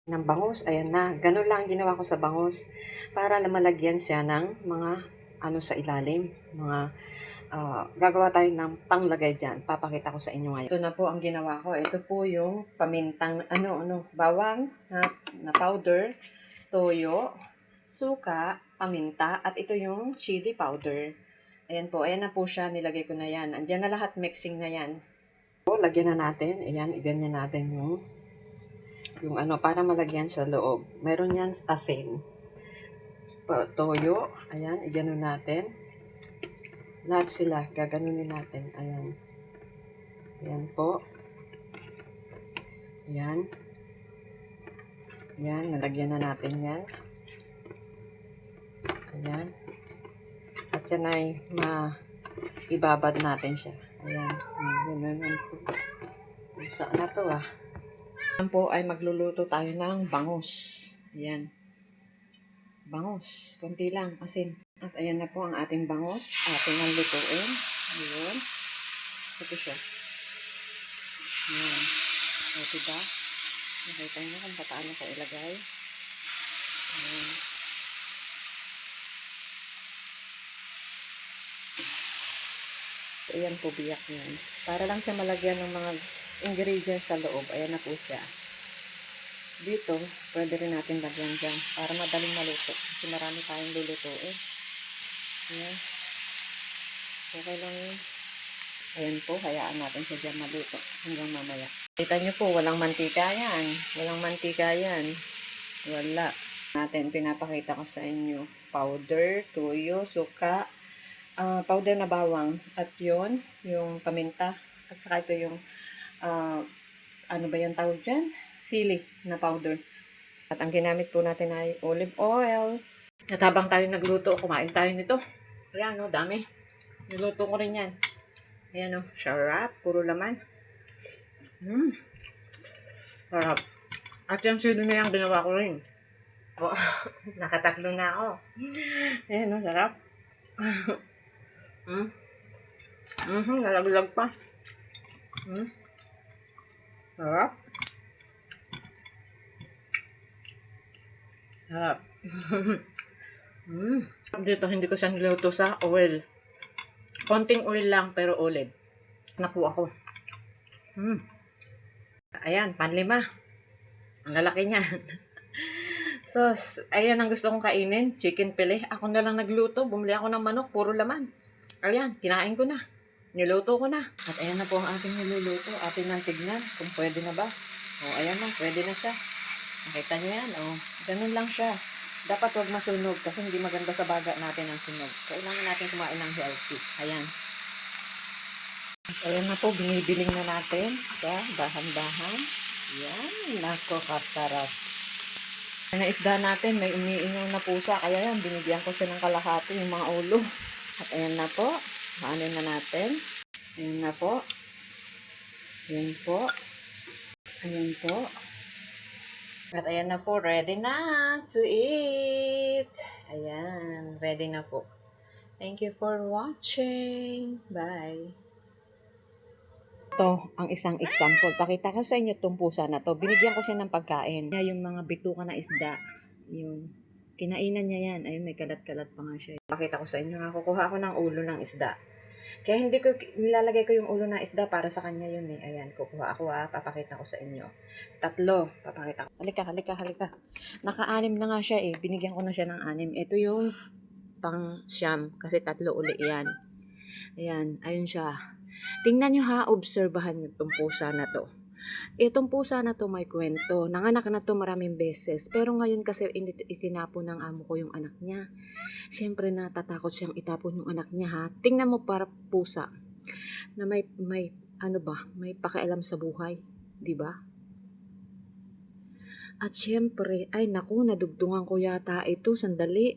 ng bangus. Ayan na. Ganun lang ginawa ko sa bangus para malagyan siya ng mga ano sa ilalim. Mga gagawa tayo ng panglagay dyan. Papakita ko sa inyo ngayon. Ito na po ang ginawa ko. Ito po yung pamintang, bawang na powder, toyo, suka, paminta, at ito yung chili powder. Ayan po, ayan na po siya. Nilagay ko na yan. Andiyan na lahat, mixing na yan. Lagyan na natin. Ayan, iganyan natin yung para malagyan sa loob. Meron yan asin. Toyo. Ayan, iganon natin. Lahat sila, gaganunin natin. Ayan. Ayan po. Ayan. Ayan, nalagyan na natin yan. Ayan. At yan ay ibabad natin siya. Ayan. Ayan po. Saan na to Ayan po ay magluluto tayo ng bangus. Ayan. Bangus. Kunti lang. Asin. At ayan na po ang ating bangus. Ating ang lutuin. Ayan. Ito siya. Ayan. O, diba? Nakita nyo kung paano ko ilagay. Ayan. Ayan po, biyak yan. Para lang siya malagyan ng mga ingredients sa loob. Ayan na po siya. Dito, pwede rin natin lagyan dyan para madaling maluto. Kasi marami tayong lulutuin. Ayan. Okay lang yun. Ayan po, hayaan natin siya dyan maluto hanggang mamaya. Kita nyo po, walang mantika yan. Walang mantika yan. Wala. Pinapakita ko sa inyo. Powder, toyo, suka, powder na bawang. At yun, yung paminta. At saka ito yung, ano ba yung tawag dyan? Sili na powder. At ang ginamit po natin ay olive oil. At habang tayo nagluto, kumain tayo nito. Ayan, dami. Niluto ko rin yan. Ayan sarap. Puro laman. Sarap. At yung sili na yan, ginawa ko rin. Nakatatlo na ako. Ayan sarap. Nalaglag pa. Sarap. Sarap. Dito, hindi ko siya niluto sa oil. Konting oil lang, pero olive. Naku ako. Ayan, panlima. Ang lalaki niya. So, ayan ang gusto kong kainin. Chicken fillet. Ako na lang nagluto. Bumili ako ng manok. Puro laman. Ayan, kinain ko na. Niluto ko na. At ayan na po ang ating niluluto. Atin nang tignan kung pwede na ba. Ayan na. Pwede na siya. Nakita niyo yan. Ganun lang siya. Dapat huwag masunog kasi hindi maganda sa baga natin ang sunog. Kailangan natin kumain ng healthy. Ayan. Ayan na po. Binibiling na natin sa dahan-dahan. Yan. Nako, kasarap. Na isda natin, may umiingaw na pusa. Kaya yan, binigyan ko siya ng kalahati yung mga ulo. At ayan na po. Maanin na natin. Ayan na po. Ayan po. Ayan po. At ayan na po. Ready na to eat. Ayan. Ready na po. Thank you for watching. Bye. Ito, ang isang example. Pakita ko sa inyo itong pusa na to. Binigyan ko siya ng pagkain. Yung mga bituka na isda. Yun. Kinainan niya yan. Ayun, may kalat-kalat pa nga siya. Pakita ko sa inyo nga. Kukuha ko ng ulo ng isda. Kaya hindi ko, nilalagay ko yung ulo ng isda para sa kanya yun eh. Ayan, kukuha ako papakita ko sa inyo. 3. Papakita ko. Halika. Naka-6 na nga siya eh. Binigyan ko na siya ng 6. Ito yung pang-siyam. Kasi 3 uli yan. Ayan, ayun siya. Tingnan nyo obserbahan nyo itong pusa na to. Itong pusa na to may kwento. Nanganak na to maraming beses. Pero ngayon kasi itinapon ng amo ko yung anak niya. Siyempre natatakot siyang itapon yung anak niya Tingnan mo para pusa na may pakialam sa buhay. 'Di ba? At siyempre, ay naku, nadugtungan ko yata ito. Sandali.